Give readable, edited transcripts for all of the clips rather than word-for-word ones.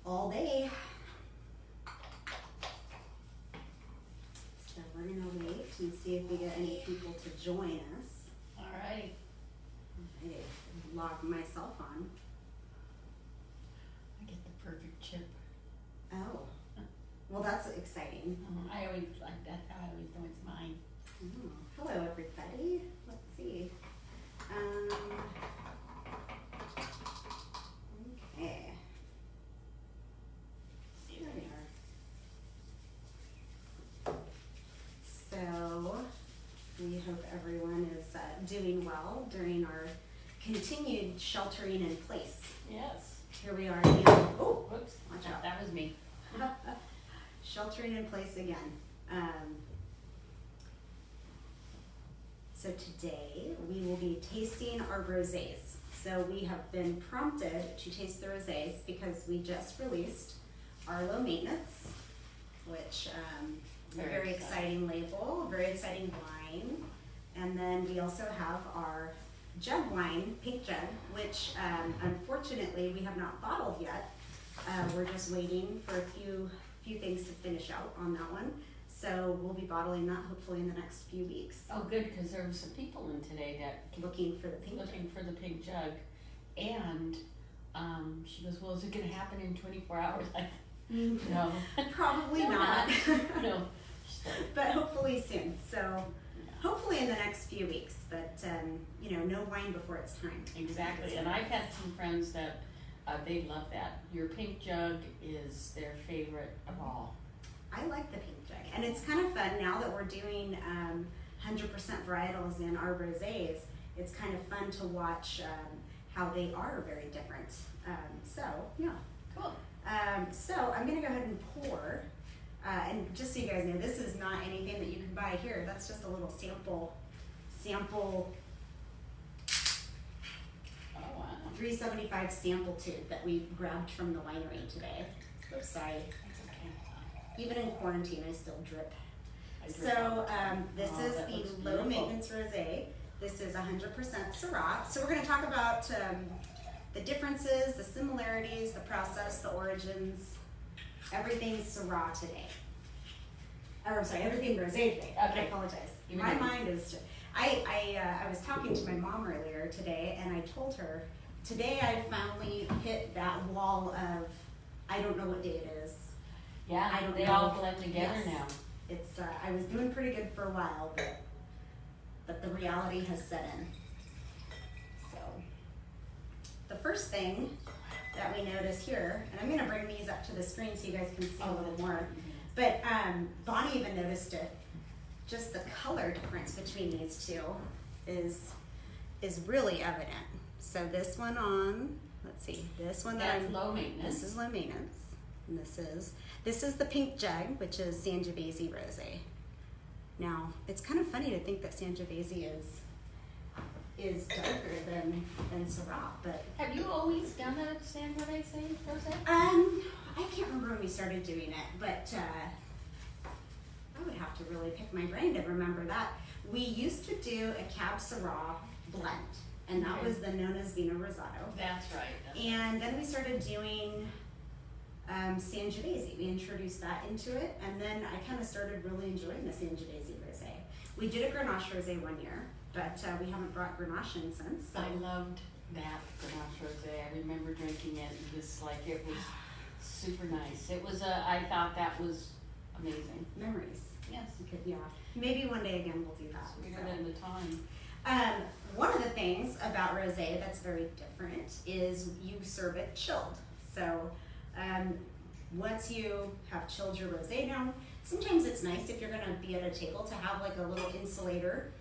all day. So we're gonna wait and see if we get any people to join us. All right. I log myself on. I get the perfect chip. Oh, well, that's exciting. I always like that. I always know it's mine. Oh, hello, everybody. Let's see. Okay. Here we are. So, we hope everyone is doing well during our continued sheltering in place. Yes. Here we are again. Oh, Whoops. watch out. That was me. Sheltering in place again. So today we will be tasting our rosés. So we have been prompted to taste the rosés because we just released our low maintenance, which very exciting label, very exciting wine. And then we also have our jug wine, pink jug, which unfortunately we have not bottled yet. We're just waiting for a few things to finish out on that one. So we'll be bottling that hopefully in the next few weeks. Oh, good, because there were some people in today that Looking for the pink jug. looking for the pink jug, and she goes, "Well, is it going to happen in 24 hours?" Like, no, Probably No, not. no. But hopefully soon. So hopefully in the next few weeks. But no wine before it's time. Exactly, and I've had some friends that they love that. Your pink jug is their favorite of all. I like the pink jug, and it's kind of fun now that we're doing 100% varietals in our rosés. It's kind of fun to watch how they are very different. So yeah, Cool. So I'm gonna go ahead and pour. And just so you guys know, this is not anything that you can buy here. That's just a little sample. Oh wow. 375 sample tube that we grabbed from the winery today. Oops, sorry. That's okay. Even in quarantine, I still drip. I drip So this Oh, is that the looks low beautiful. maintenance rosé. This is 100% Syrah. So we're going to talk about the differences, the similarities, the process, the origins, everything Syrah today. Or sorry, everything rosé today. Okay. I apologize. Even My though- mind is. I was talking to my mom earlier today, and I told her today I finally hit that wall of I don't know what day it is. Yeah, I don't they know. all blend together Yes. now. It's I was doing pretty good for a while, but the reality has set in. So the first thing that we notice here, and I'm going to bring these up to the screen so you guys can see a little more. But Bonnie even noticed it. Just the color difference between these two is really evident. So this one on, let's see, this one that That's low maintenance. this is low maintenance, and this is the pink jug, which is Sangiovese Rosé. Now it's kind of funny to think that Sangiovese is darker than Syrah, but Have you always done that at Sangiovese, Rosé? I can't remember when we started doing it, but I would have to really pick my brain to remember that. We used to do a Cab Syrah blend, and that Okay. was the known as Vino Rosato. That's right. And then we started doing Sangiovese. We introduced that into it, and then I kind of started really enjoying the Sangiovese Rosé. We did a Grenache Rosé one year, but we haven't brought Grenache in since. So. I loved that Grenache Rosé. I remember drinking it. It was like, it was super nice. It was I thought that was amazing. Memories. Yes. We could, yeah. Maybe one day again we'll do that. Sweeter So. than the time. One of the things about rosé that's very different is you serve it chilled. So once you have chilled your rosé down, sometimes it's nice if you're going to be at a table to have like a little insulator.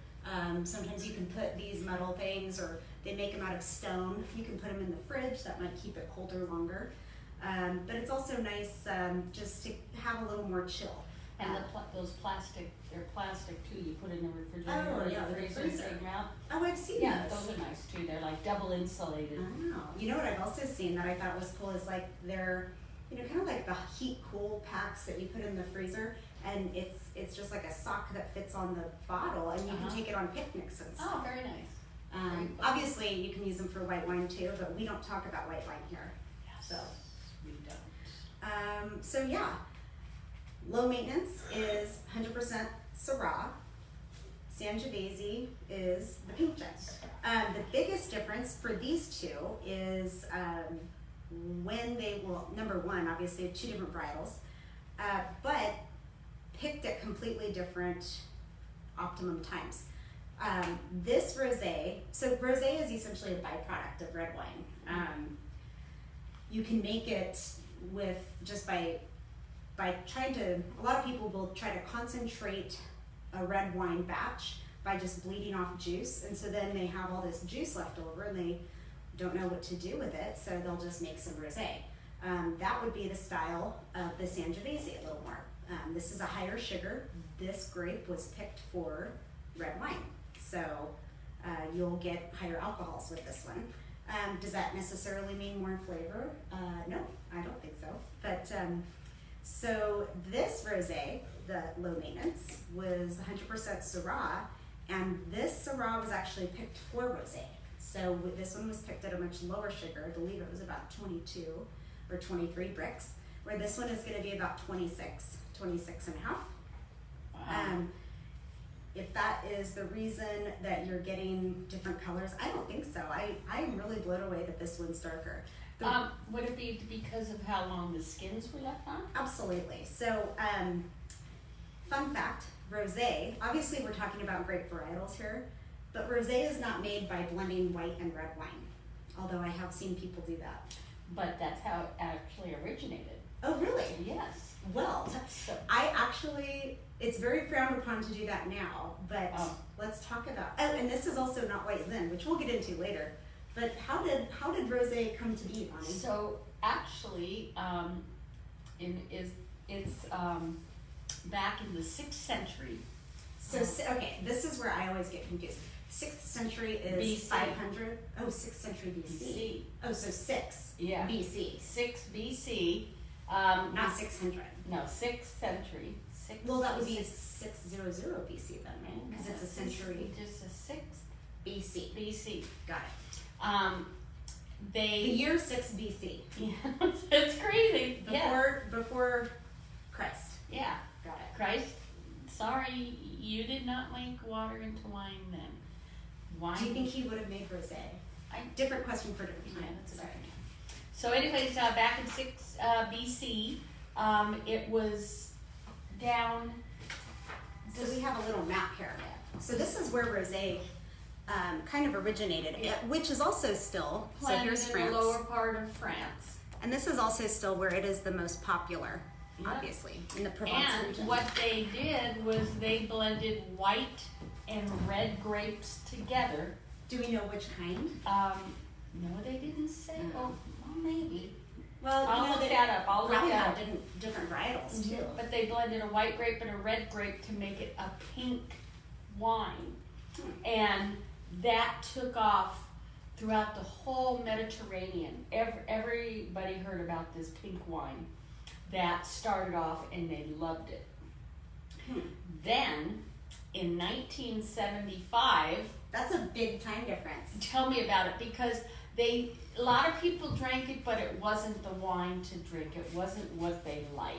Sometimes you can put these metal things, or they make them out of stone. You can put them in the fridge. That might keep it colder longer. But it's also nice just to have a little more chill. And those plastic, they're plastic too. You put in the refrigerator Oh, or yeah, the the freezer, freezer. take them out. Oh, I've seen Yeah, those. those are nice too. They're like double insulated. Oh, you know what I've also seen that I thought was cool is like they're, kind of like the heat cool packs that you put in the freezer, and it's just like a sock that fits on the bottle, and you can take it on picnics and stuff. Oh, very nice. Obviously, you can use them for white wine too, but we don't talk about white wine here. Yes. So We don't. So yeah, low maintenance is 100% Syrah. Sangiovese is the pink jet. The biggest difference for these two is when they will, number one, obviously two different varietals, but picked at completely different optimum times. This rosé, so rosé is essentially a byproduct of red wine. You can make it with just by trying to, a lot of people will try to concentrate a red wine batch by just bleeding off juice, and so then they have all this juice left over and they don't know what to do with it, so they'll just make some rosé. That would be the style of the Sangiovese a little more. This is a higher sugar. This grape was picked for red wine, so you'll get higher alcohols with this one. Does that necessarily mean more flavor? No, I don't think so. But so this rosé, the low maintenance, was 100% Syrah, and this Syrah was actually picked for rosé. So this one was picked at a much lower sugar. I believe it was about 22 or 23 bricks, where this one is going to be about 26 and a half. Wow. If that is the reason that you're getting different colors, I don't think so. I'm really blown away that this one's darker. Would it be because of how long the skins were left on? Absolutely. So, fun fact, rosé, obviously we're talking about grape varietals here, but rosé is not made by blending white and red wine, although I have seen people do that. But that's how it actually originated. Oh, really? Yes. Well, So, it's very frowned upon to do that now, but let's talk about, and this is also not white zin, which we'll get into later. But how did rosé come to be, Bonnie? so actually, it's back in the 6th century. So, okay, this is where I always get confused. 6th century is BC. 500. Oh, 6th century BC. BC. Oh, so 6 Yeah. BC, 6 BC. not 600. No, 6th century. Six, Well, that would be six- 600 BC then, right? Because it's a century Just a 6th BC. BC. Got it. The They. year 6 BC. Yeah, it's crazy. Yeah. Before Christ. Yeah. Got it. Christ, sorry, you did not make water into wine then. Wine. Do you think he would have made rosé? Different question for different Yeah, time. that's a Sorry. different time. So anyways, back in 6 BC, it was down. So we have a little map here. So this is where rosé kind of originated, which is also still, so planted here's in France. the lower part of France. And this is also still where it is the most popular, Yep. obviously, in the Provence And region. what they did was they blended white and red grapes together. Do we know which kind? No, they didn't say. Well, maybe. Well, I'll look they that up. I'll look probably that have up. different varietals too. But they blended a white grape and a red grape to make it a pink wine. And that took off throughout the whole Mediterranean. Everybody heard about this pink wine. That started off and they loved it. Then, in 1975, That's a big time difference. tell me about it, because a lot of people drank it, but it wasn't the wine to drink. It wasn't what they liked.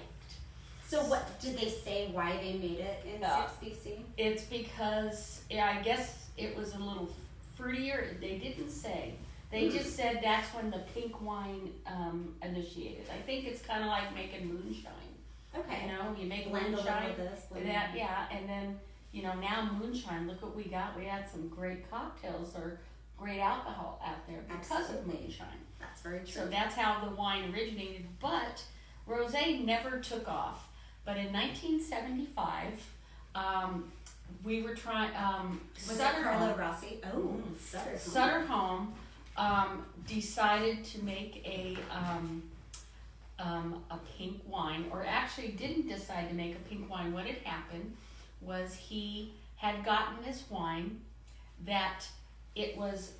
So what, did they say why they made it in 6 BC? It's because, I guess it was a little fruitier. They didn't say. They just said that's when the pink wine initiated. I think it's kind of like making moonshine. Okay. You know, you make Blend a little moonshine. of this. blend That, that. yeah, and then, now moonshine, look what we got. We had some great cocktails or great alcohol out there because Absolutely. of moonshine. That's very true. So that's how the wine originated. But rosé never took off. But in 1975, we were trying. Was that Carlo Rossi? Oh, Sutter. Sutter Home decided to make a pink wine, or actually didn't decide to make a pink wine. What had happened was he had gotten this wine that it was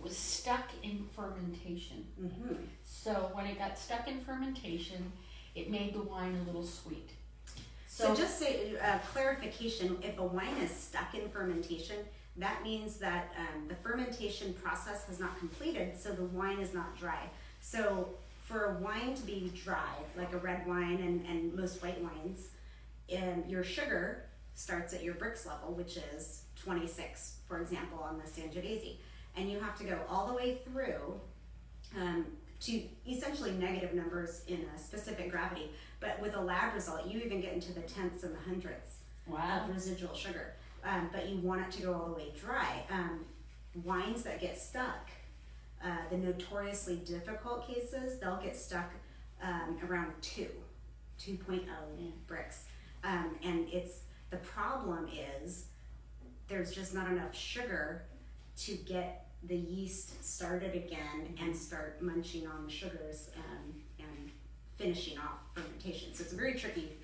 stuck in fermentation. Mm-hmm. So when it got stuck in fermentation, it made the wine a little sweet. So just say clarification, if a wine is stuck in fermentation, that means that the fermentation process has not completed, so the wine is not dry. So for a wine to be dry, like a red wine and most white wines, your sugar starts at your Brix level, which is 26, for example, on the Sangiovese. And you have to go all the way through to essentially negative numbers in a specific gravity. But with a lab result, you even get into the tenths and the hundredths of residual sugar. But you want it to go all the way dry. Wines that get stuck, the notoriously difficult cases, they'll get stuck around 2.0 Brix. And the problem is there's just not enough sugar to get the yeast started again and start munching on the sugars and finishing off fermentation. So it's a very tricky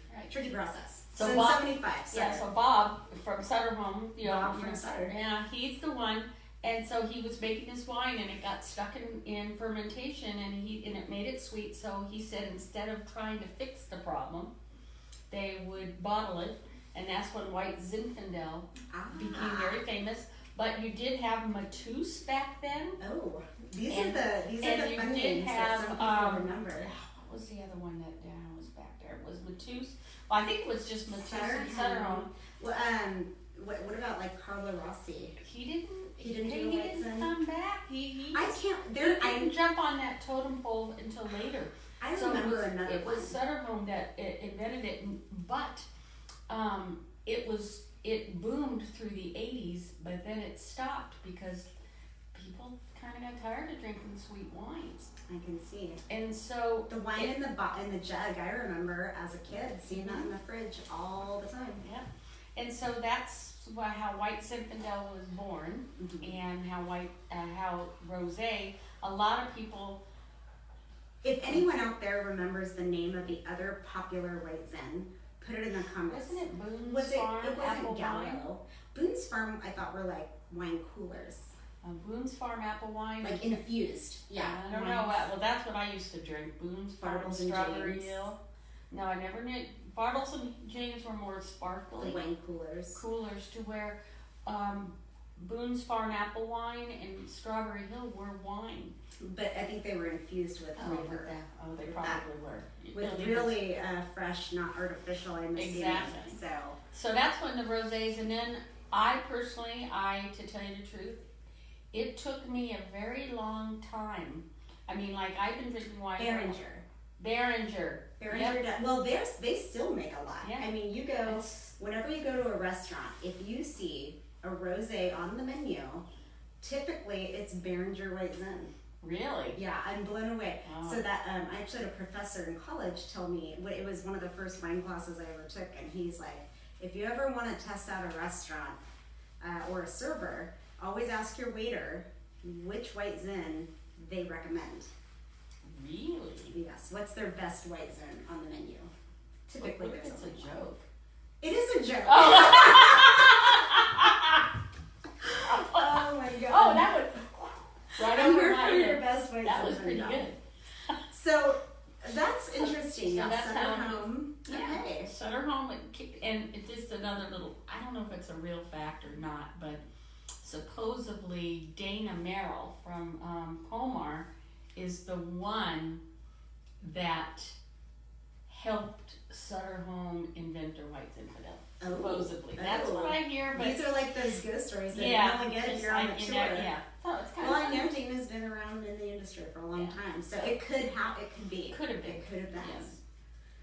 process. So in Bob, 75. so Bob from Sutter Home, Bob from Sutter. Yeah, he's the one. And so he was making his wine and it got stuck in fermentation and it made it sweet. So he said instead of trying to fix the problem, they would bottle it. And that's when White Zinfandel became very famous. But you did have Mateus back then. Oh, these are the fun names that some people remember. What was the other one that was back there? It was Mateus. Well, I think it was just Mateus and Sutter Home. Well, what about like Carlo Rossi? He didn't come back. He didn't jump on that totem pole until later. I remember another It was Sutter Home that invented it, but it boomed through the 80s, but then it stopped because people kind of got tired of drinking sweet wines. I can see. And so the wine in the jug, I remember as a kid seeing that in the fridge all the time. Yeah. And so that's how White Zinfandel was born, and how Rosé. A lot of people. If anyone out there remembers the name of the other popular white Zin, put it in the comments. Wasn't it Boone's Farm Apple Wine? Boone's Farm, I thought, were like wine coolers. Boone's Farm Apple Wine. Like infused. Yeah. I don't know. Well, that's what I used to drink. Boone's Farm Bartles and Strawberry James. Hill. No, I never knew. Bartles and James were more sparkly. The wine coolers. Coolers to where Boone's Farm Apple Wine and Strawberry Hill were wine. But I think they were infused with flavor. They probably were. With really fresh, not artificial, I'm assuming. Exactly. So that's when the rosés, and then I personally, to tell you the truth, it took me a very long time. I mean, like I've been drinking wine. Beringer. Yep. Well, they still make a lot. Yeah. I mean, whenever you go to a restaurant, if you see a rosé on the menu, typically it's Beringer White Zin. Really? Yeah, I'm blown away. Oh. So that I actually had a professor in college tell me, it was one of the first wine classes I ever took, and he's like, if you ever want to test out a restaurant or a server, always ask your waiter which White Zin they recommend. Really? Yes. What's their best white zin on the menu? Typically, what if it's a joke? It is a joke. Oh, oh my god. Oh, that would right I'm over here my for your head. best white That zin. was pretty good. So that's interesting. So Yeah, that's Sutter how Home. Yeah, Okay. Sutter Home and it's just another little. I don't know if it's a real fact or not, but supposedly Dana Merrill from Pomar is the one that helped Sutter Home invent their White Zinfandel. Supposedly. That's what I hear. But these are like those ghost stories that you only get if you're on a tour. Yeah. So it's kind Well, of I know Dana's been around in the industry for a long time, so it could be. Could have been. It could have been. Yes.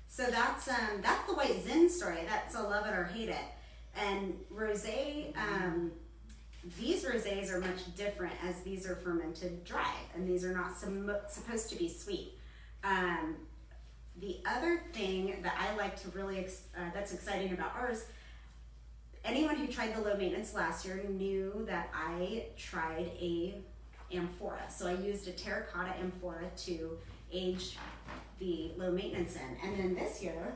So that's the White Zin story. That's a love it or hate it. And rosé, these rosés are much different as these are fermented dry, and these are not supposed to be sweet. The other thing that I like to really, that's exciting about ours, anyone who tried the low maintenance last year knew that I tried a amphora. So I used a terracotta amphora to age the low maintenance in. And then this year,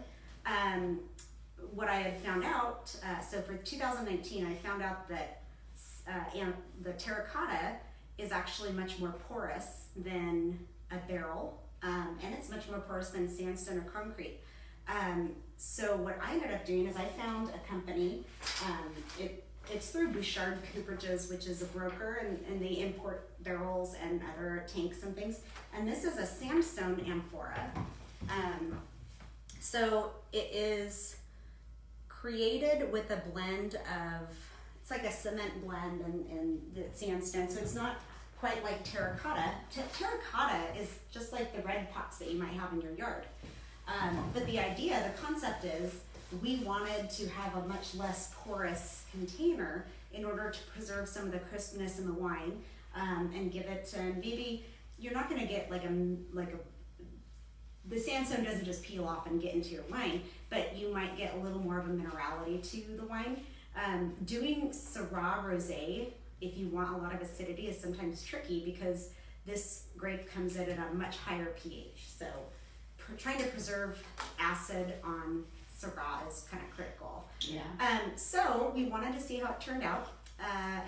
what I had found out, so for 2019, I found out that the terracotta is actually much more porous than a barrel, and it's much more porous than sandstone or concrete. So what I ended up doing is I found a company, it's through Bouchard Cooperages, which is a broker, and they import barrels and other tanks and things. And this is a sandstone amphora. So it is created with a blend of, it's like a cement blend and the sandstone. So it's not quite like terracotta. Terracotta is just like the red pots that you might have in your yard. But the idea, the concept is, we wanted to have a much less porous container in order to preserve some of the crispness in the wine, and give it, maybe you're not going to get the sandstone doesn't just peel off and get into your wine, but you might get a little more of a minerality to the wine. Doing Syrah Rosé, if you want a lot of acidity, is sometimes tricky because this grape comes in at a much higher pH. So trying to preserve acid on Syrah is kind of critical. Yeah. So we wanted to see how it turned out,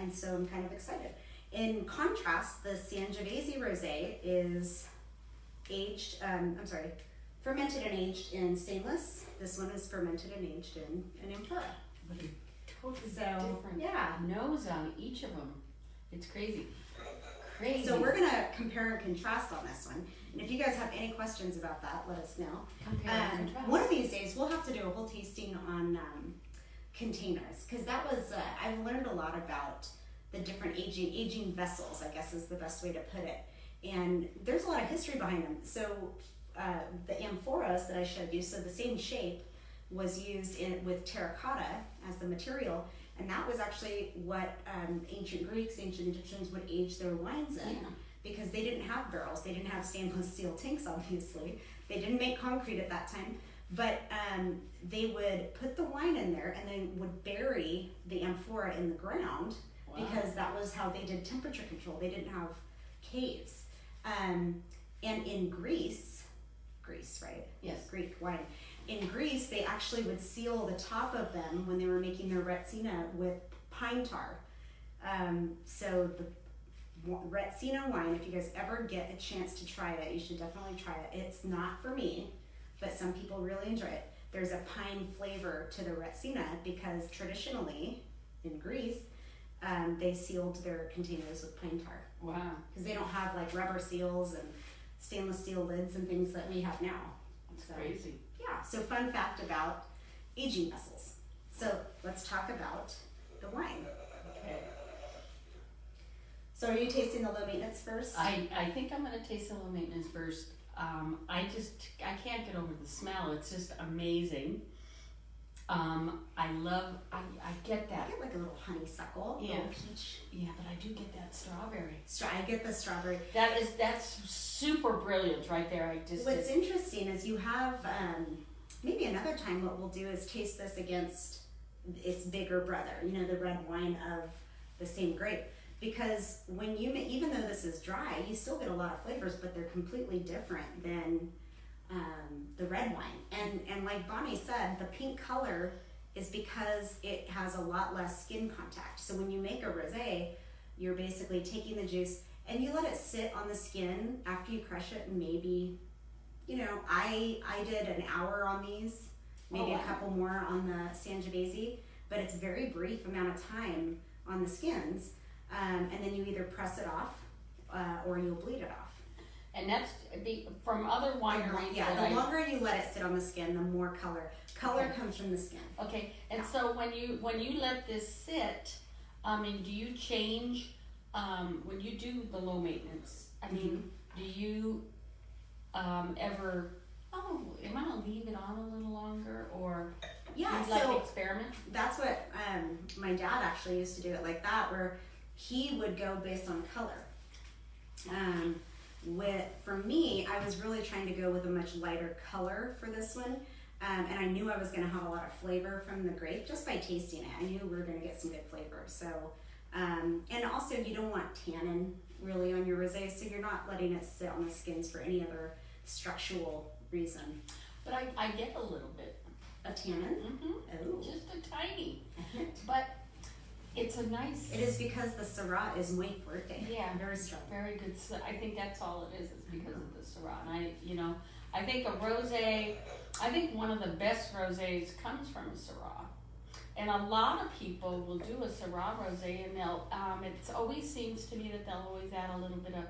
and so I'm kind of excited. In contrast, the Sangiovese Rosé is fermented and aged in stainless. This one is fermented and aged in an amphora. But a totally So, different yeah. nose on each of them. It's crazy. Crazy. So we're gonna compare and contrast on this one. And if you guys have any questions about that, let us know. Compare and contrast. One of these days, we'll have to do a whole tasting on containers, because that was, I've learned a lot about the different aging vessels, I guess is the best way to put it. And there's a lot of history behind them. So the amphoras that I showed you, so the same shape was used with terracotta as the material, and that was actually what ancient Greeks, ancient Egyptians would age their wines in. Yeah. Because they didn't have barrels, they didn't have stainless steel tanks, obviously. They didn't make concrete at that time, but they would put the wine in there and then would bury the amphora in the ground. Wow. Because that was how they did temperature control. They didn't have caves. And in Greece, right? Yes. Greek wine. In Greece, they actually would seal the top of them when they were making their Retsina with pine tar. So the Retsina wine, if you guys ever get a chance to try it, you should definitely try it. It's not for me, but some people really enjoy it. There's a pine flavor to the Retsina because traditionally in Greece, they sealed their containers with pine tar. Wow. Because they don't have like rubber seals and stainless steel lids and things that we have now. That's So, crazy. yeah, so fun fact about aging vessels. So let's talk about the wine. Okay. So are you tasting the low maintenance first? I think I'm gonna taste the low maintenance first. I can't get over the smell. It's just amazing. I get that. I get like a little honeysuckle, Yeah. little peach. Yeah, but I do get that strawberry. I get the strawberry. That's super brilliant right there. What's interesting is you have, maybe another time what we'll do is taste this against its bigger brother, the red wine of the same grape. Because when even though this is dry, you still get a lot of flavors, but they're completely different than the red wine. And like Bonnie said, the pink color is because it has a lot less skin contact. So when you make a rosé, you're basically taking the juice and you let it sit on the skin after you crush it. Maybe, I did an hour on these, maybe a couple more on the Sangiovese, but it's very brief amount of time on the skins. And then you either press it off or you'll bleed it off. And that's from other wineries. The longer you let it sit on the skin, the more color. Color comes from the skin. Okay, and so when you let this sit, do you change when you do the low maintenance? Do you ever? Oh, am I gonna leave it on a little longer, or yeah? do you like to experiment? That's what my dad actually used to do it like that, where he would go based on color. For me, I was really trying to go with a much lighter color for this one, and I knew I was going to have a lot of flavor from the grape just by tasting it. I knew we were going to get some good flavor. So, and also you don't want tannin really on your rosé, so you're not letting it sit on the skins for any other structural reason. But I get a little bit of tannin. Oh, just a tiny, but. It's a nice. It is because the Syrah is muy fuerte. Yeah, very strong. Very good. I think that's all it is because of the Syrah. And I think a rosé. I think one of the best rosés comes from a Syrah, And a lot of people will do a Syrah rosé, and they'll. It always seems to me that they'll always add a little bit of.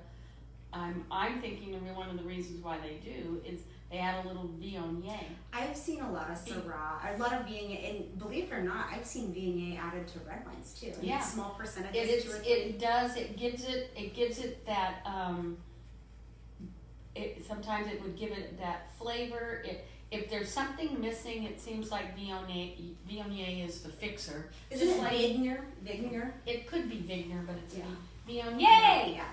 I'm thinking that one of the reasons why they do is they add a little Viognier. I've seen a lot of Syrah, a lot of Viognier, and believe it or not, I've seen Viognier added to red wines too. Yeah. Small percentages, 2 or 3. It does. It gives it that. Sometimes it would give it that flavor. If there's something missing, it seems like Viognier is the fixer. Isn't it like Vignier? It could be Vigner, but it's Viognier. Yeah.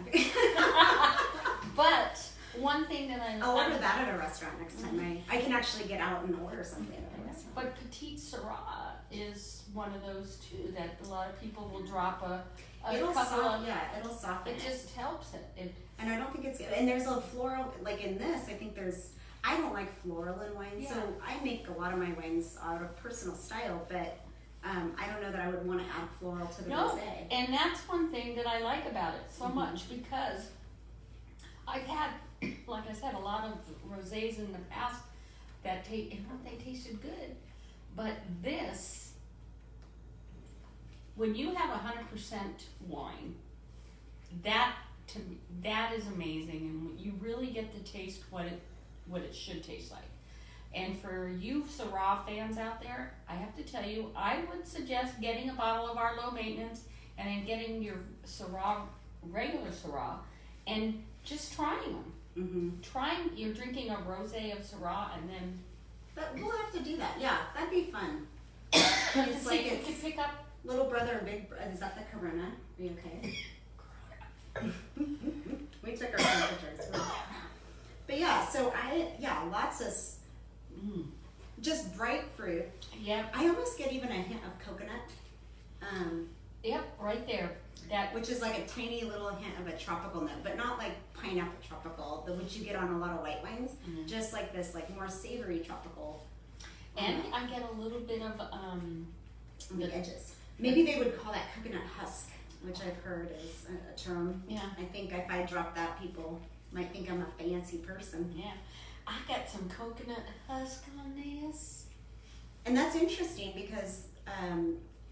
But one thing that I'll order that at a restaurant next time. I can actually get out and order something at a restaurant. But Petite Syrah is one of those too that a lot of people will drop a It'll couple soften. of. Yeah, it'll soften. It just helps it. And I don't think it's good. And there's a floral, like in this, I think I don't like floral in wine, so I make a lot of my wines out of personal style, but I don't know that I would want to add floral to the rosé. And that's one thing that I like about it so much, because I've had, like I said, a lot of rosés in the past that they tasted good, but this, when you have 100% wine, that to me, that is amazing, and you really get to taste what it should taste like. And for you Syrah fans out there, I have to tell you, I would suggest getting a bottle of our low maintenance and then getting your Syrah, regular Syrah, and just trying them. You're drinking a rosé of Syrah, and then. But we'll have to do that. Yeah, that'd be fun. It's like you could pick up. Little brother and big brother. Is that the Corona? Are you okay? We took our temperatures. But yeah, so lots of just bright fruit. Yep. I almost get even a hint of coconut. Yep, right there. Which is like a tiny little hint of a tropical note, but not like pineapple tropical, which you get on a lot of white wines. Just like this, like more savory tropical. And I get a little bit of on the edges. Maybe they would call that coconut husk, which I've heard is a term. Yeah. I think if I drop that, people might think I'm a fancy person. Yeah. I got some coconut husk on this. And that's interesting because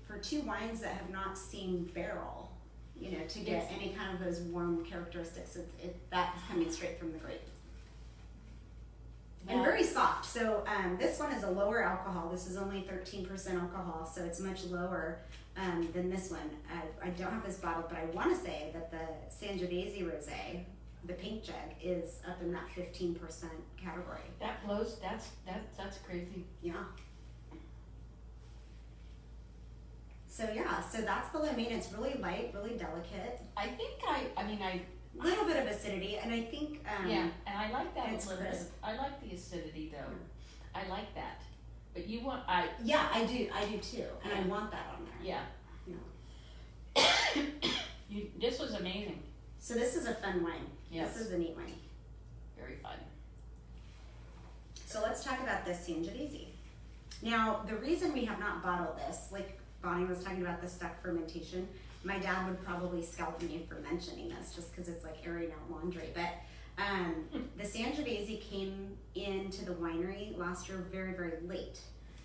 for two wines that have not seen barrel, to get any kind of those warm characteristics, that's coming straight from the grape. Yeah. And very soft. So this one is a lower alcohol. This is only 13% alcohol, so it's much lower than this one. I don't have this bottle, but I want to say that the Sangiovese Rosé, the pink jug, is up in that 15% category. That blows. That's crazy. Yeah. So that's the low maintenance. Really light, really delicate. I think a little bit of acidity, and I think and I like that a it's little bit. crisp. I like the acidity though. I like that. But you want I do too, and I want that on there. Yeah. This was amazing. So this is a fun wine. Yes. This is a neat wine. Very fun. So let's talk about this Sangiovese. Now, the reason we have not bottled this, like Bonnie was talking about the stuck fermentation, my dad would probably scalp me for mentioning this just because it's like airing out laundry. But the Sangiovese came into the winery last year very, very late.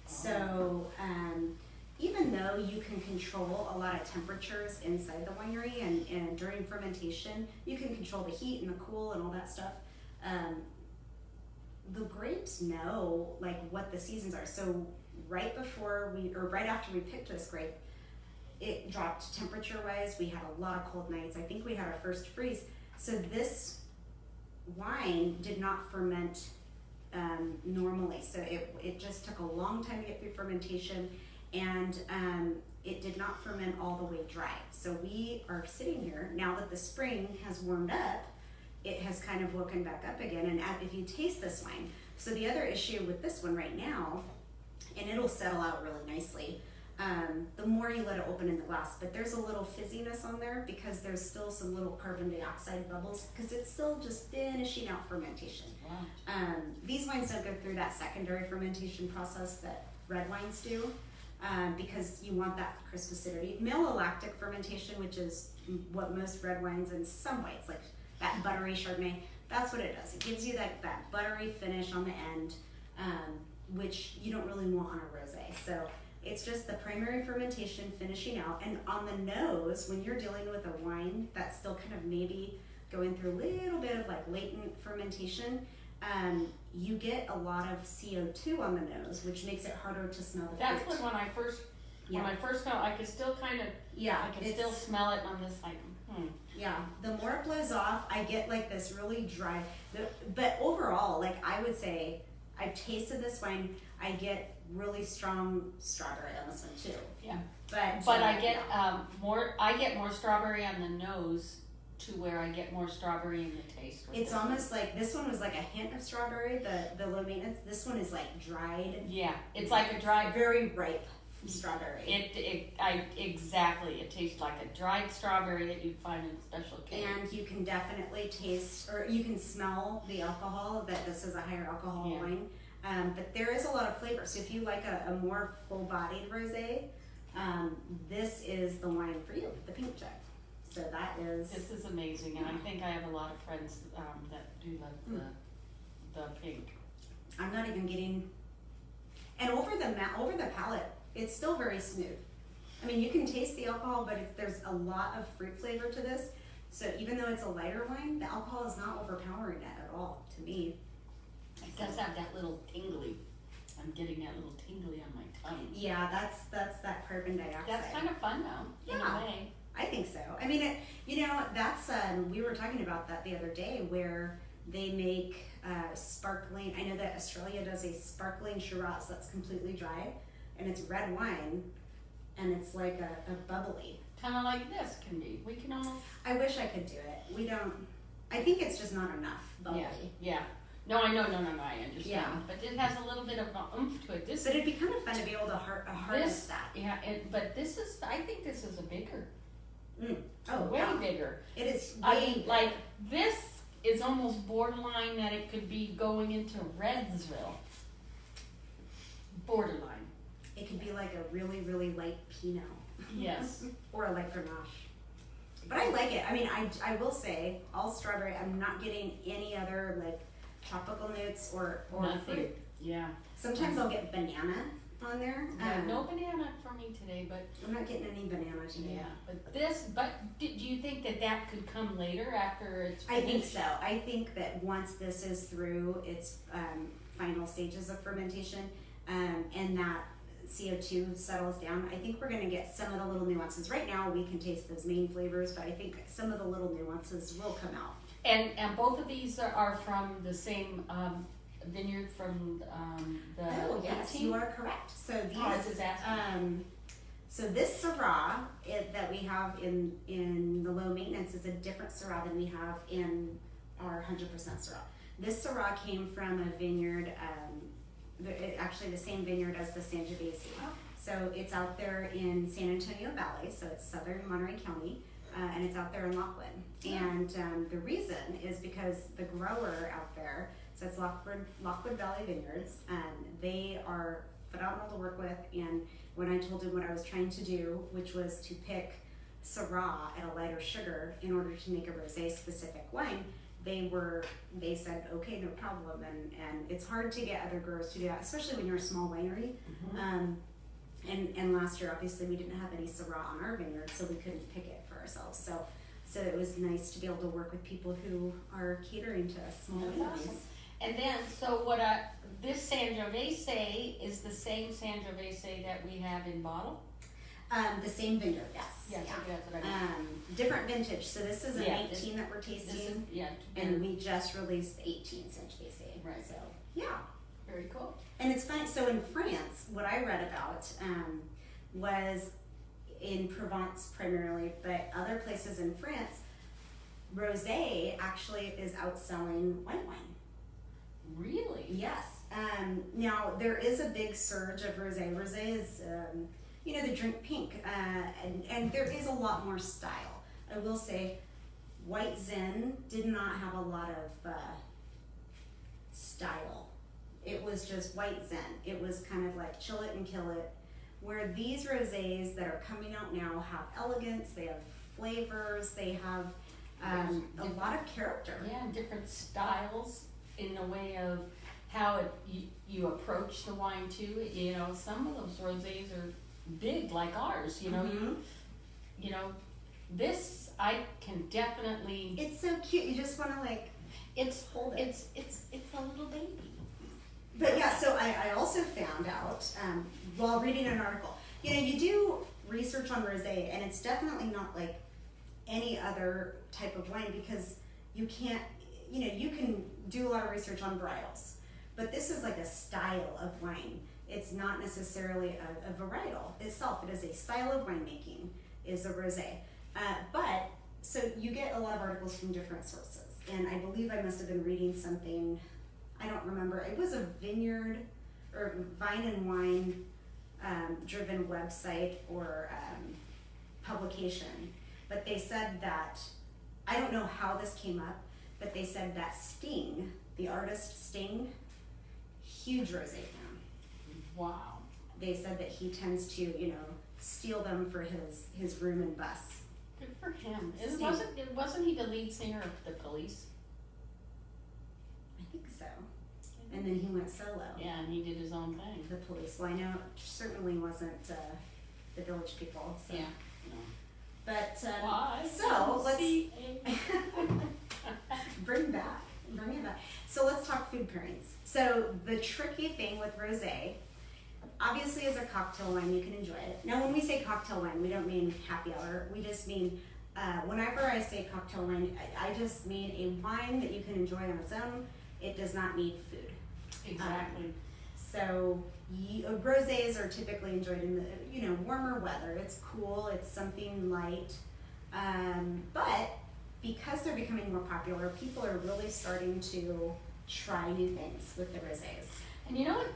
So even though you can control a lot of temperatures inside the winery and during fermentation, you can control the heat and the cool and all that stuff. The grapes know like what the seasons are. So right after we picked this grape, it dropped temperature wise. We had a lot of cold nights. I think we had our first freeze. So this wine did not ferment normally. So it just took a long time to get through fermentation, and it did not ferment all the way dry. So we are sitting here now that the spring has warmed up. It has kind of woken back up again. And if you taste this wine, so the other issue with this one right now, and it'll settle out really nicely, the more you let it open in the glass, but there's a little fizziness on there because there's still some little carbon dioxide bubbles because it's still just finishing out fermentation. Wow. These wines don't go through that secondary fermentation process that red wines do because you want that crisp acidity. Malolactic fermentation, which is what most red wines and some whites, like that buttery Chardonnay, that's what it does. It gives you that buttery finish on the end, which you don't really want on a rosé. So It's just the primary fermentation finishing out, and on the nose, when you're dealing with a wine that's still kind of maybe going through a little bit of like latent fermentation, you get a lot of CO2 on the nose, which makes it harder to smell the That's fruit. when I first smelled, I could still kind of, I could still smell it on this side. Yeah, the more it blows off, I get like this really dry, but overall, like I would say, I've tasted this wine, I get really strong strawberry on this one too. Yeah. But I get more strawberry on the nose to where I get more strawberry in the taste. It's almost like, this one was like a hint of strawberry, the low maintenance, this one is like dried. Yeah, it's like a dried, very ripe strawberry. It tastes like a dried strawberry that you'd find in special cake. And you can definitely taste, or you can smell the alcohol, that this is a higher alcohol wine. But there is a lot of flavor. So if you like a more full-bodied rosé, this is the wine for you, the pink jug. So that is. This is amazing, and I think I have a lot of friends that do love the pink. I'm not even getting. And over the palate, it's still very smooth. I mean, you can taste the alcohol, but there's a lot of fruit flavor to this. So even though it's a lighter wine, the alcohol is not overpowering it at all, to me. It does have that little tingly. I'm getting that little tingly on my tongue. Yeah, that's that carbon dioxide. That's kind of fun though, in a way. I think so. I mean, that's we were talking about that the other day, where they make sparkling. I know that Australia does a sparkling Shiraz that's completely dry, and it's red wine, and it's like a bubbly. Kind of like this can be. We can almost. I wish I could do it. We don't. I think it's just not enough bubbly. Yeah. No, I know. No, I understand. Yeah. But it has a little bit of oomph to it. But it'd be kind of fun to be able to harness that. Yeah, but this is. I think this is a bigger. Way bigger. It is. Like this is almost borderline that it could be going into Redsville. Borderline. It could be like a really, really light Pinot. Yes. Or a light Grenache. But I like it. I mean, I will say, all strawberry. I'm not getting any other like tropical notes or fruit. Yeah. Sometimes I'll get banana on there. No banana for me today, but I'm not getting any banana today. Yeah, but do you think that could come later after it's finished? I think so. I think that once this is through its final stages of fermentation, and that CO2 settles down, I think we're going to get some of the little nuances. Right now we can taste those main flavors, but I think some of the little nuances will come out. And both of these are from the same vineyard from the. Oh yes, you are correct. So these. I was just asking. So this Syrah that we have in the low maintenance is a different Syrah than we have in our 100% Syrah. This Syrah came from a vineyard, actually the same vineyard as the Sangiovese. Oh. So it's out there in San Antonio Valley, so it's southern Monterey County, and it's out there in Lockwood. And the reason is because the grower out there, so it's Lockwood Valley Vineyards, they are phenomenal to work with. And when I told him what I was trying to do, which was to pick Syrah at a lighter sugar in order to make a rosé specific wine, they said, okay, no problem. And it's hard to get other growers to do that, especially when you're a small winery. And last year, obviously, we didn't have any Syrah on our vineyard, so we couldn't pick it for ourselves. So it was nice to be able to work with people who are catering to small wineries. Awesome. And then, this Sangiovese is the same Sangiovese that we have in bottle? The same vineyard, yes. Yes, yeah. That's what I mean. Different vintage. So this is an Yeah, 18 that we're tasting. Yeah. And we just released the 18 Sangiovese. Right. So, yeah. Very cool. And it's funny, so in France, what I read about was in Provence primarily, but other places in France, rosé actually is outselling white wine. Really? Yes. Now, there is a big surge of rosé. Rosé is, they drink pink, and there is a lot more style. I will say, White Zin did not have a lot of style. It was just White Zen. It was kind of like chill it and kill it. Where these rosés that are coming out now have elegance, they have flavors, they have a lot of character. Yeah, different styles in the way of how you approach the wine too. You know, some of those rosés are big like ours. You know, you know, this I can definitely. It's so cute. You just want to like. Hold it. It's a little baby. But yeah, so I also found out while reading an article, you know, you do research on rosé, and it's definitely not like any other type of wine because you can't, you know, you can do a lot of research on varietals, but this is like a style of wine. It's not necessarily a varietal itself. It is a style of winemaking, is a rosé. But so you get a lot of articles from different sources. And I believe I must have been reading something, I don't remember, it was a vineyard or vine and wine driven website or publication. But they said that, I don't know how this came up, but they said that Sting, the artist Sting, huge rosé fan. Wow. They said that he tends to, you know, steal them for his room and bus. Good for him. Steve. Wasn't he the lead singer of the Police? I think so. And then he went solo. Yeah, and he did his own thing. The Police. Well, I know it certainly wasn't the Village People. So. Yeah. No. But Why? so let's See. bring it back. So let's talk food pairings. So the tricky thing with rosé, obviously as a cocktail wine, you can enjoy it. Now when we say cocktail wine, we don't mean happy hour. We just mean, whenever I say cocktail wine, I just mean a wine that you can enjoy on its own. It does not need food. Exactly. So rosés are typically enjoyed in the, you know, warmer weather. It's cool, it's something light. But because they're becoming more popular, people are really starting to try new things with the rosés. And you know what?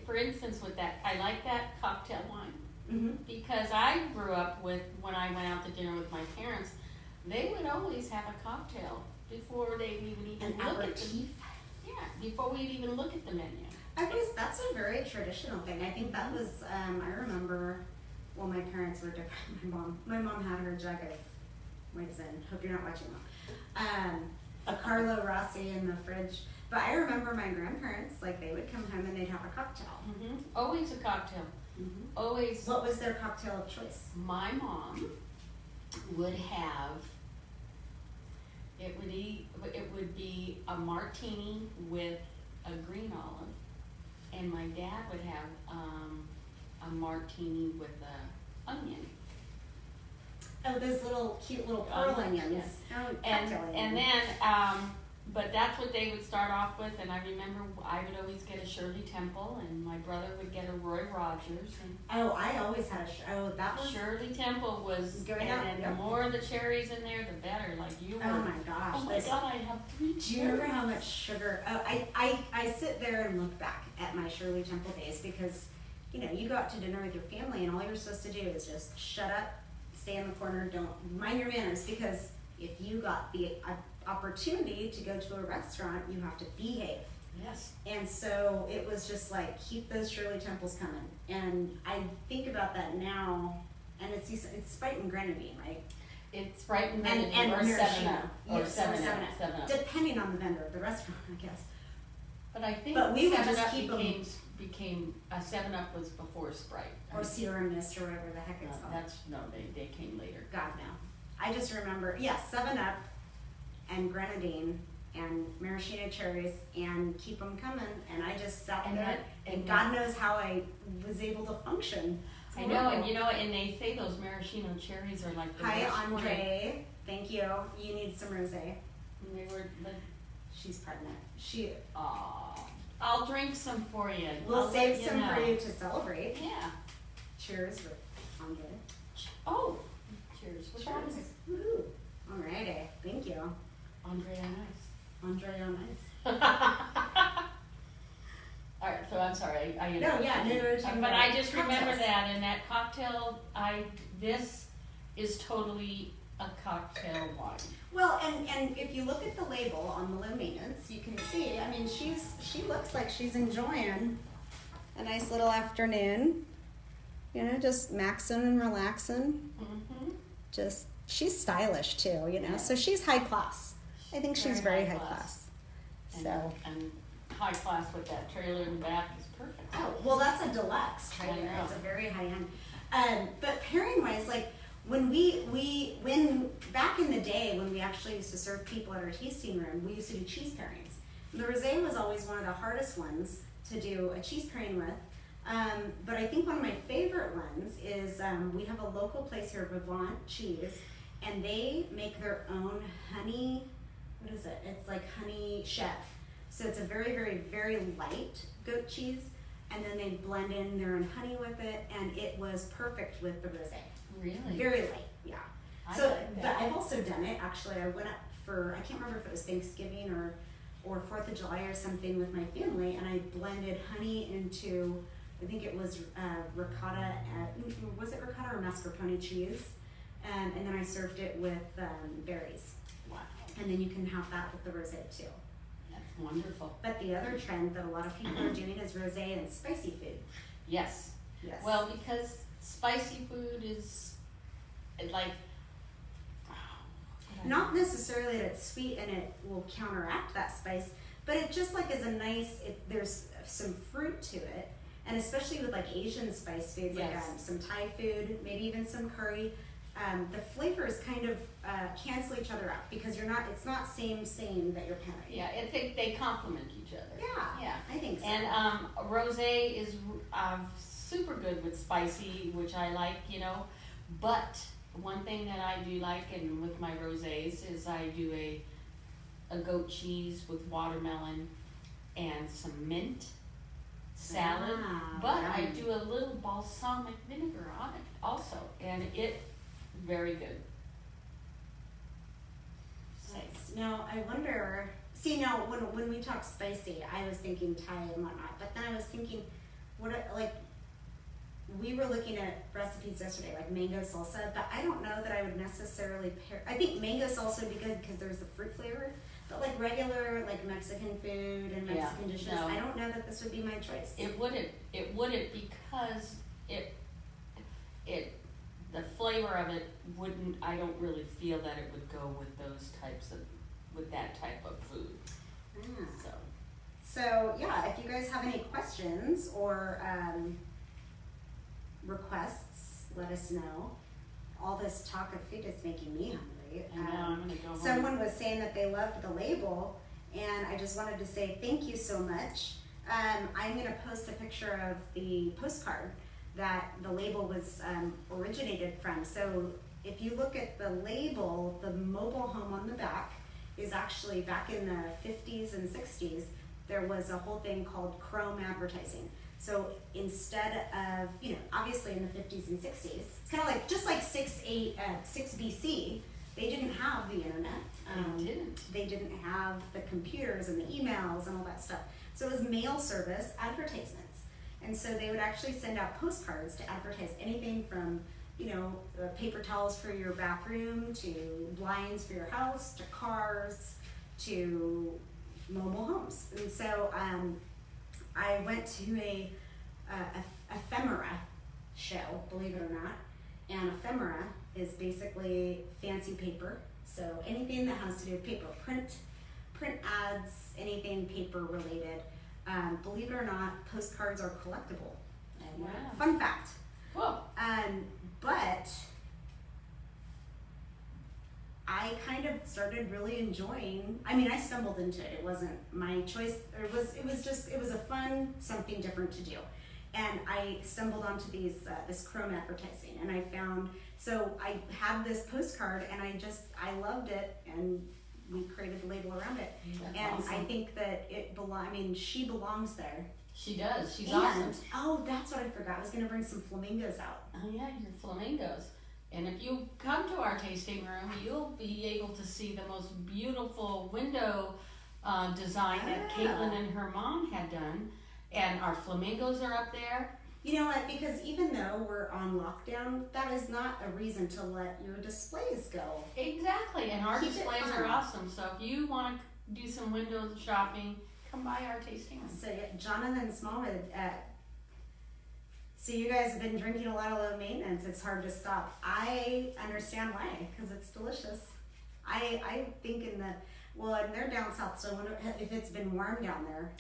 For instance, with that, I like that cocktail wine because I grew up with, when I went out to dinner with my parents, they would always have a cocktail before they would even look at the before we'd even look at the menu. I guess that's a very traditional thing. I think that was I remember. Well, my parents were different. My mom had her jug of. Wait a second. Hope you're not watching that. A Carlo Rossi in the fridge. But I remember my grandparents, like they would come home and they'd have a cocktail. Always a cocktail. Always. What was their cocktail of choice? My mom would have. It would be a martini with a green olive, and my dad would have a martini with a onion. Oh, those little cute little pearl onions. Yes. Oh, And then, but that's what they would start off with. And I remember I would always get a Shirley Temple, and my brother would get a Roy Rogers. And oh, I always had that was Shirley Temple was, going and out. then Yep. the more of the cherries in there, the better. Like you were. Oh my gosh! Oh my God! I have 3 cherries. Do you remember how much sugar? Oh, I sit there and look back at my Shirley Temple days because, you know, you go out to dinner with your family and all you're supposed to do is just shut up, stay in the corner, don't mind your manners, because if you got the opportunity to go to a restaurant, you have to behave. Yes. And so it was just like, keep those Shirley Temples coming. And I think about that now, and it's Sprite and grenadine, right? It's Sprite and And Grenadine or maraschino. 7-Up. Or Yes, 7-Up. depending on the vendor of the restaurant, I guess. But I think But we would 7-Up just keep 'em- became 7-Up was before Sprite. Or Sierra Mist or whatever the heck it's called. They came later. God, no. I just remember, 7-Up and grenadine and maraschino cherries and keep them coming. And I just sat there, and God knows how I was able to function. It's I know, and you know, and they say those maraschino cherries are like the Hi, worst one. Andre. Thank you. You need some rosé. And they were like, She's pregnant. aw, I'll drink some for you. We'll I'll save let some know. for you to celebrate. Yeah. Cheers, Andre. Oh, cheers. What's that? Cheers. Woohoo. Alrighty. Thank you. Andrea Nice. Andre on ice. All right, so I'm sorry. I No, but I just remember cocktails. that, and that cocktail. This is totally a cocktail wine. Well, and if you look at the label on the low maintenance, you can see. I mean, she looks like she's enjoying a nice little afternoon. You know, just maxing and relaxing. Just she's stylish too. You know, Yeah. so she's high class. I think she's very high class. So And high class with that trailer in the back is perfect. Oh, well, that's a deluxe I trailer. know. It's a very high end. But pairing wise, like when back in the day when we actually used to serve people at our tasting room, we used to do cheese pairings. The rosé was always one of the hardest ones to do a cheese pairing with. But I think one of my favorite ones is we have a local place here, Vivant Cheese, and they make their own honey. What is it? It's like honey chef. So it's a very, very, very light goat cheese, and then they blend in their own honey with it, and it was perfect with the rosé. Really? Very light, yeah. I So, like but that. I've also done it. Actually, I went up for, I can't remember if it was Thanksgiving or 4th of July or something with my family, and I blended honey into, I think it was ricotta, was it ricotta or mascarpone cheese? And then I served it with berries. Wow, And then you can have that with the rosé too. that's wonderful. But the other trend that a lot of people are doing is rosé and spicy food. Yes. Yes. Well, because spicy food is like, not necessarily that it's sweet and it will counteract that spice, but it just like is a nice, there's some fruit to it. And especially with like Asian spice foods, like Yes. some Thai food, maybe even some curry, the flavors kind of cancel each other out because it's not same that you're pairing. yeah, they complement each other. Yeah, Yeah. I think so. And rosé is super good with spicy, which I like, But one thing that I do like, and with my rosés, is I do a goat cheese with watermelon and some mint salad. Ah, But I yum. do a little balsamic vinegar on it also, and it very good. Nice. Now I wonder. See, now when we talk spicy, I was thinking Thai and whatnot, but then I was thinking, we were looking at recipes yesterday, like mango salsa, but I don't know that I would necessarily pair. I think mango salsa would be good because there's the fruit flavor, but like regular like Mexican food and Yeah, Mexican dishes, no. I don't know that this would be my choice. It wouldn't because the flavor of it wouldn't, I don't really feel that it would go with with that type of food, Ah. so. So yeah, if you guys have any questions or requests, let us know. All this talk of food is making me hungry. I know, I'm gonna go home. Someone was saying that they loved the label, and I just wanted to say thank you so much. I'm gonna post a picture of the postcard that the label was originated from. So if you look at the label, the mobile home on the back is actually back in the 50s and 60s. There was a whole thing called chrome advertising. So instead of, obviously in the 50s and 60s, it's kind of like, just like 6 BC, they didn't have the internet. They didn't have the computers and the emails and all that stuff. So it was mail service advertisements. And so they would actually send out postcards to advertise anything from, paper towels for your bathroom, to blinds for your house, to cars, to mobile homes. And so I went to a ephemera show, believe it or not. And ephemera is basically fancy paper. So anything that has to do with paper, print ads, anything paper related. Believe it or not, postcards are collectible. And Wow. Fun fact. Whoa. But I kind of started really enjoying. I mean, I stumbled into it. It wasn't my choice. It was a fun something different to do, and I stumbled onto this chrome advertising, and I found. So I had this postcard, and I loved it, and we created the label around it. That's And awesome. I think that she belongs there. She does. She's And awesome. oh, that's what I forgot. I was gonna bring some flamingos out. Oh yeah, your flamingos. And if you come to our tasting room, you'll be able to see the most beautiful window design that Caitlin and her mom had done. And our flamingos are up there. You know what? Because even though we're on lockdown, that is not a reason to let your displays go. Exactly. And our Keep it displays fun. are awesome. So if you want to do some window shopping, come by our tasting room. So yeah, Jonathan Smallwood, so you guys have been drinking a lot of low maintenance. It's hard to stop. I understand why, because it's delicious. I think and they're down south, so I wonder if it's been warm down there.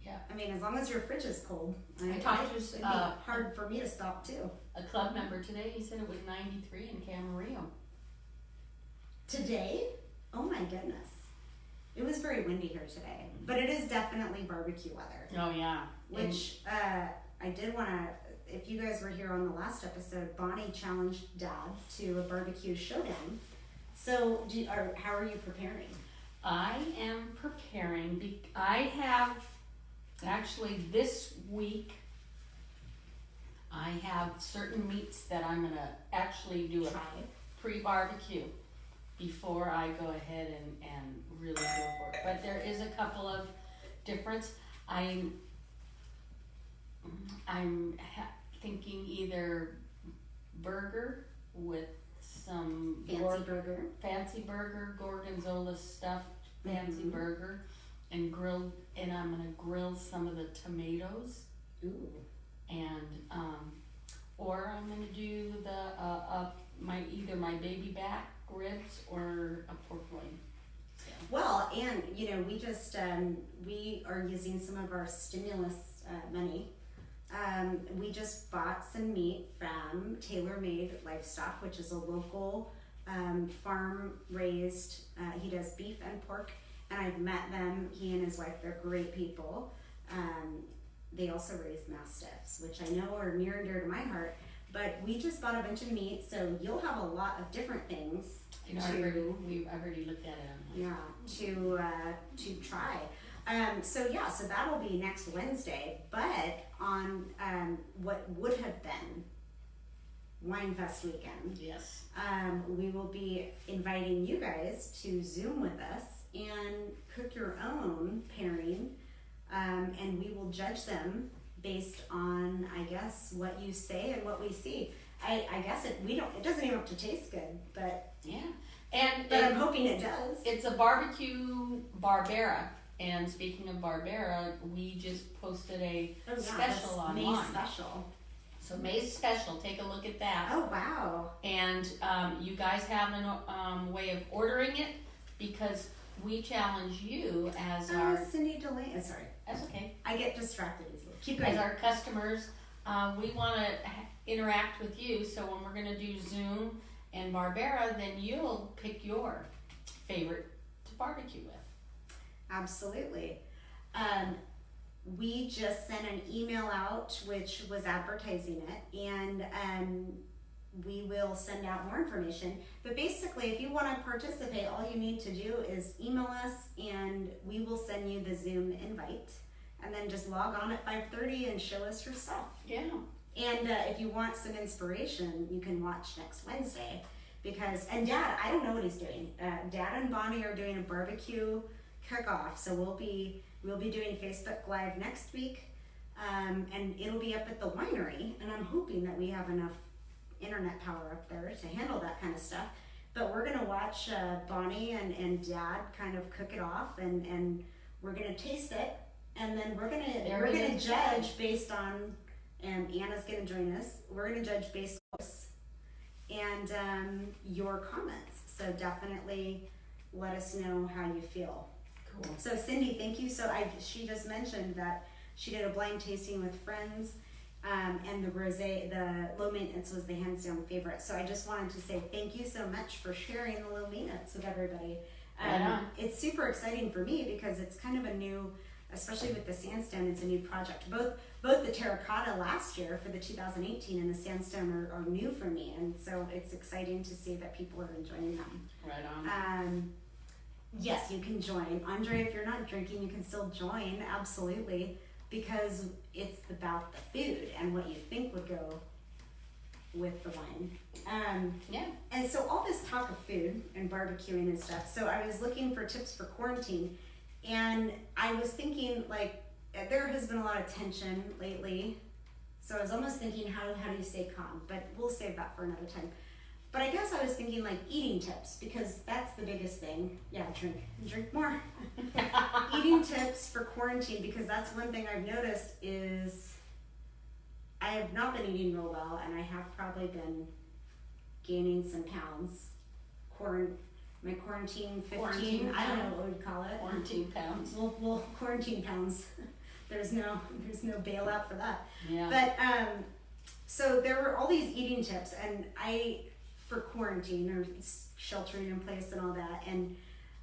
Yeah. I mean, as long as your fridge is cold. I talked to it'd be hard for me to stop too. a club member today. He said it was 93 in Camarillo. Today? Oh my goodness. It was very windy here today, but it is definitely barbecue weather. Oh yeah. Which I did want to, if you guys were here on the last episode, Bonnie challenged Dad to a barbecue showdown. So, how are you preparing? I am preparing. I have actually this week. I have certain meats that I'm gonna actually do a pre-barbecue before I go ahead and really go for it. But there is a couple of difference. I'm thinking either burger with some fancy burger, gorgonzola stuffed fancy burger, and grilled. And I'm gonna grill some of the tomatoes. Ooh. And or I'm gonna do either my baby back ribs or a pork loin. So. Well, and we just we are using some of our stimulus money. We just bought some meat from Tailor Made Livestock, which is a local farm raised. He does beef and pork, and I've met them. He and his wife, they're great people. They also raise mastiffs, which I know are near and dear to my heart. But we just bought a bunch of meat, so you'll have a lot of different things I've already looked at it. To try. So that'll be next Wednesday. But on what would have been Wine Fest weekend, yes, we will be inviting you guys to Zoom with us and cook your own pairing, and we will judge them based on, I guess, what you say and what we see. I guess it doesn't even have to taste good, but yeah, but I'm hoping it does. It's a barbecue Barbera, and speaking of Barbera, we just posted a special online. May's special. So May's special, take a look at that. Oh wow! And you guys have a way of ordering it, because we challenge you as our Cindy Delaney. Sorry, that's okay. I get distracted easily. Keep going. As our customers, we want to interact with you. So when we're going to do Zoom and Barbera, then you'll pick your favorite to barbecue with. Absolutely. We just sent an email out which was advertising it, and we will send out more information. But basically, if you want to participate, all you need to do is email us, and we will send you the Zoom invite. And then just log on at 5:30 and show us your stuff. Yeah. And if you want some inspiration, you can watch next Wednesday. And Dad, I don't know what he's doing. Dad and Bonnie are doing a barbecue cook-off. So we'll be doing Facebook Live next week. And it'll be up at the winery. And I'm hoping that we have enough internet power up there to handle that kind of stuff. But we're going to watch Bonnie and Dad kind of cook it off. And we're going to taste it. And then we're gonna judge based on, and Anna's gonna join us. We're gonna judge based on this and your comments. So definitely let us know how you feel. Cool. So Cindy, thank you. She just mentioned that she did a blind tasting with friends, and the Rosé, the low maintenance was the hands down favorite. So I just wanted to say thank you so much for sharing the low maintenance with everybody. It's super exciting for me because it's kind of a new, especially with the sandstone, it's a new project. Both the terracotta last year for the 2018 and the sandstone are new for me, and so it's exciting to see that people are enjoying them. Right on. Yes, you can join. Andre, if you're not drinking, you can still join, absolutely, because it's about the food and what you think would go with the wine. Yeah. And so all this talk of food and barbecuing and stuff, so I was looking for tips for quarantine. And I was thinking, like, there has been a lot of tension lately. So I was almost thinking, how do you stay calm? But we'll save that for another time. But I guess I was thinking, like, eating tips, because that's the biggest thing. Yeah, drink more. Eating tips for quarantine, because that's one thing I've noticed is I have not been eating real well, and I have probably been gaining some pounds. My quarantine 15, I don't know what we'd call it. Quarantine pounds. Well, quarantine pounds. There's no bailout for that. Yeah. But so there were all these eating tips, and for quarantine or sheltering in place and all that, and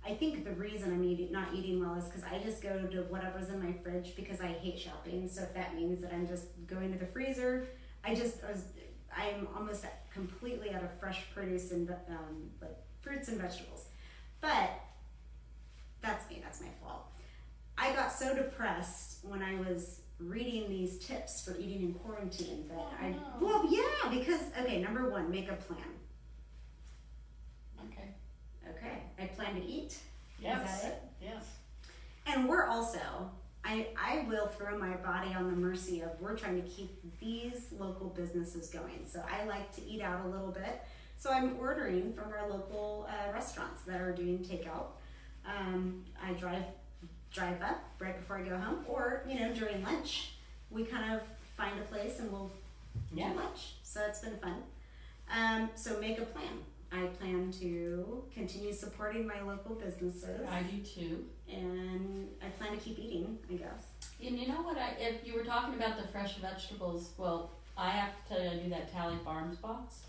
I think the reason I'm not eating well is because I just go to whatever's in my fridge because I hate shopping. So if that means that I'm just going to the freezer, I'm almost completely out of fresh produce and like fruits and vegetables. But that's me. That's my fault. I got so depressed when I was reading these tips for eating in quarantine that well, yeah, because number one, make a plan. Okay, I plan to eat. Yes. Is that it? Yes. And we're also, I will throw my body on the mercy of, we're trying to keep these local businesses going. So I like to eat out a little bit. So I'm ordering from our local restaurants that are doing takeout. I drive up right before I go home, or, during lunch, we kind of find a place and we'll do lunch. So it's been fun. So make a plan. I plan to continue supporting my local businesses. I do too. And I plan to keep eating, I guess. And you know what, if you were talking about the fresh vegetables, well, I have to tell you, I do that Tally Farms box.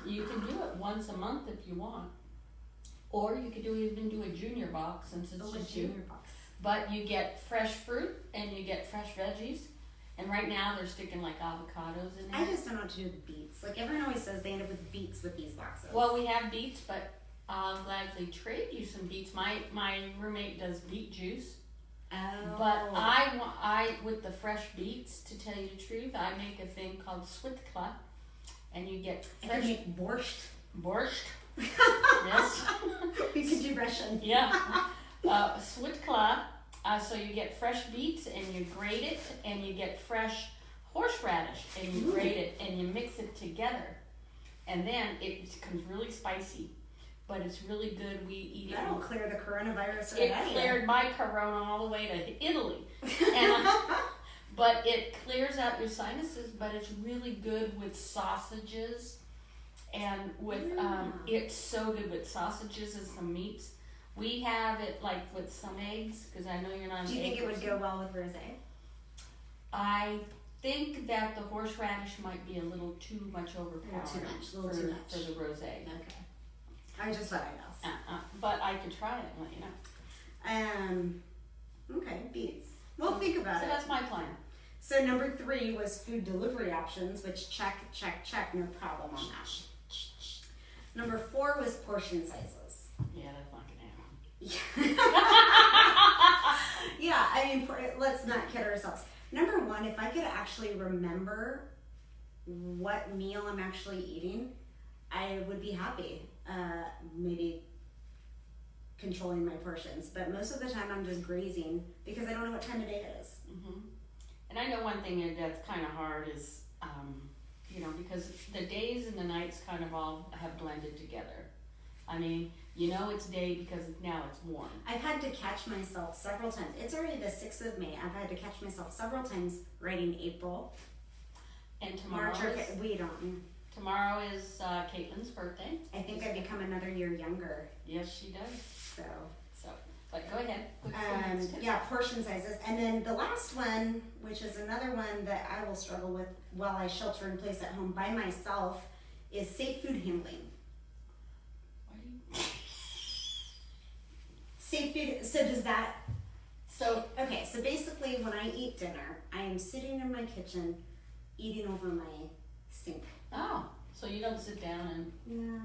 You can do it once a month if you want. Or you could even do a junior box since it's just you. Junior box. But you get fresh fruit and you get fresh veggies. And right now they're sticking like avocados in there. I just don't know what to do with beets. Like everyone always says they end up with beets with these boxes. Well, we have beets, but I'll gladly trade you some beets. My roommate does beet juice. Oh. But I with the fresh beets, to tell you the truth, I make a thing called switkla, and you get I fresh could make borscht. borscht. Yes. We could do Russian. Yeah. Switkla. So you get fresh beets and you grate it, and you get fresh horseradish and you grate it and you mix it together, and then it becomes really spicy, but it's really good. We eat That'll clear the coronavirus. it. It cleared my corona all the way to Italy, and, but it clears out your sinuses. But it's really good with sausages, and with it's so good with sausages and some meats. We have it like with some eggs, because I know you're not an egg. Do you think it would person. go well with rosé? I think that the horseradish might be a little too much overpowering A little too much. for the rosé. Okay. I just thought I'd ask. But I could try it and let you know. Okay, beets. We'll think about So it. that's my plan. So number 3 was food delivery options, which check, no problem on that. Number 4 was portion sizes. Yeah, that's not gonna happen. Yeah, I mean, let's not kid ourselves. Number 1, if I could actually remember what meal I'm actually eating, I would be happy. Maybe controlling my portions, but most of the time I'm just grazing because I don't know what time of day it is. Mm-hmm. And I know one thing that's kind of hard is, because the days and the nights kind of all have blended together. I mean, it's day because now it's warm. I've had to catch myself several times. It's already the 6th of May. I've had to catch myself several times writing April. And tomorrow Tomorrow is Caitlin's birthday. I think I become another year younger. Yes, she does. So, but go ahead. yeah, portion sizes. And then the last one, which is another one that I will struggle with while I shelter in place at home by myself, is safe food handling. Safe food, so does that, okay, so basically when I eat dinner, I am sitting in my kitchen eating over my sink. Oh, so you don't sit down and... No.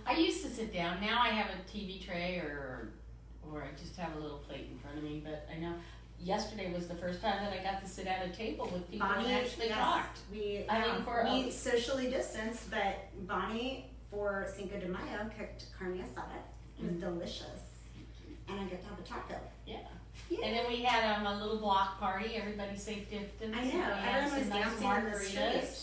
I used to sit down. Now I have a TV tray or I just have a little plate in front of me, but I know yesterday was the first time that I got to sit at a table with people and actually talked. We socially distanced, but Bonnie for Cinco de Mayo cooked carne asada. It was delicious. And I got to have a taco. Yeah. And then we had a little block party. Everybody safe distance. I know. Everyone was dancing on the street.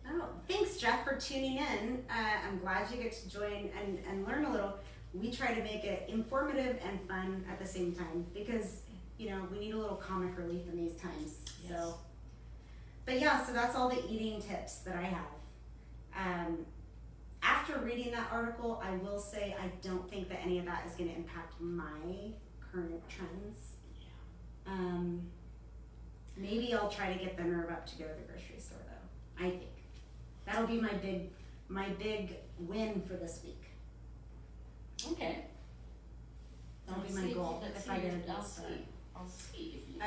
Oh, thanks, Jeff, for tuning in. I'm glad you get to join and learn a little. We try to make it informative and fun at the same time because, we need a little comic relief in these times. Yes. So, but yeah, so that's all the eating tips that I have. After reading that article, I will say I don't think that any of that is going to impact my current trends. Maybe I'll try to get the nerve up to go to the grocery store though. I think that'll be my big win for this week. Okay. That'll be Let's my see goal if I get a I'll good start. I'll see if you.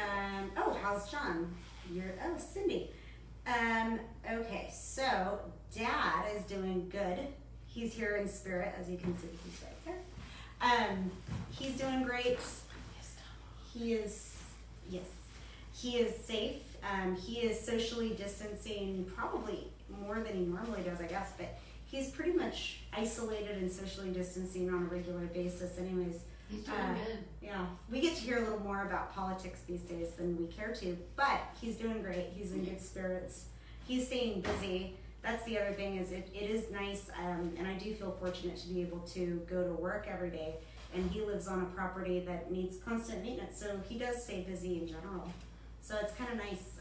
Oh, how's John? Cindy. Okay, so Dad is doing good. He's here in spirit, as you can see. He's right there. He's doing great. He is, yes, he is safe. He is socially distancing probably more than he normally does, I guess, but he's pretty much isolated and socially distancing on a regular basis anyways. He's doing good. Yeah, we get to hear a little more about politics these days than we care to, but he's doing great. He's in good spirits. He's staying busy. That's the other thing is it is nice, and I do feel fortunate to be able to go to work every day. And he lives on a property that needs constant maintenance, so he does stay busy in general. So it's kind of nice.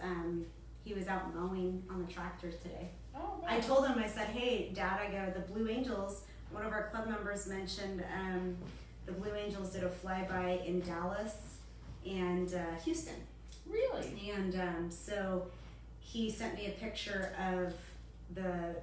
He was out mowing on the tractor today. Oh, wow. I told him, I said, hey, Dad, the Blue Angels, one of our club members mentioned the Blue Angels did a flyby in Dallas and Houston. Really? And so he sent me a picture of the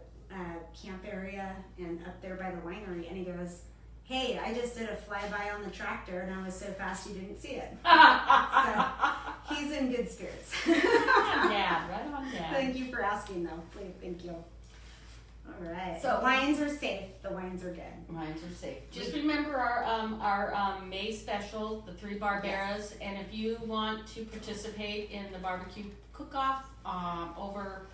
camp area and up there by the winery, and he goes, hey, I just did a flyby on the tractor and I was so fast you didn't see it. So he's in good spirits. Dad, right on, Dad. Thank you for asking though. Please, thank you. All right. So wines are safe. The wines are good. Wines are safe. Just remember our May special, the 3 Barberas, Yes. and if you want to participate in the barbecue cook-off over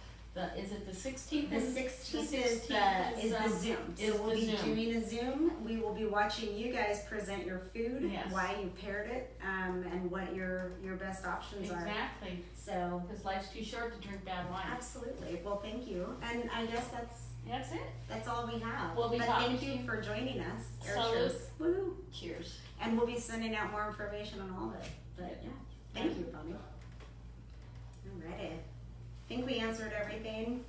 is it the 16th? The 16th is the Zoom. So we'll be doing a Zoom. We will be watching you guys present your food, Yes. why you paired it, and what your best options are. Exactly. So Because life's too short to drink bad wine. absolutely. Well, thank you. And I guess That's it. that's all we have. We'll be but talking thank to you you. for joining us. Salute. Woo. Cheers. And we'll be sending out more information on all of it. But yeah, thank you, Bonnie. Alrighty. I think we answered everything.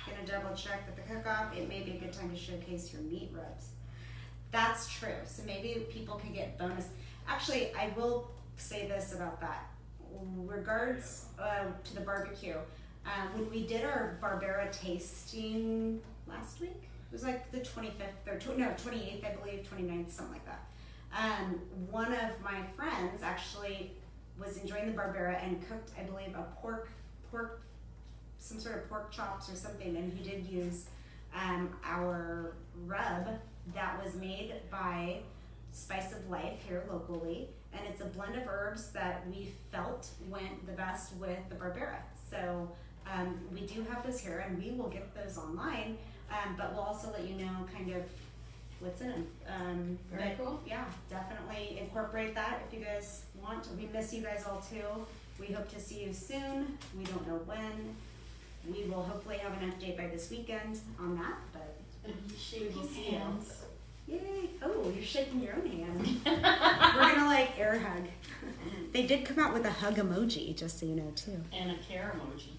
Gonna double check with the cook-off. It may be a good time to showcase your meat rubs. That's true. So maybe people could get bonus. Actually, I will say this about that. Regards to the barbecue, when we did our Barbera tasting last week, it was like the 25th or 28th, I believe, 29th, something like that. One of my friends actually was enjoying the Barbera and cooked, I believe, a pork, some sort of pork chops or something, and he did use our rub that was made by Spice of Life here locally, and it's a blend of herbs that we felt went the best with the Barbera. So we do have those here, and we will get those online, but we'll also let you know kind of what's in them. Very cool. Yeah, definitely incorporate that if you guys want. We miss you guys all too. We hope to see you soon. We don't know when. We will hopefully have an update by this weekend on that, but we will see you. Yay! Oh, you're shaking your own hand. We're gonna like air hug. They did come out with a hug emoji, just so you know too. And a care emoji.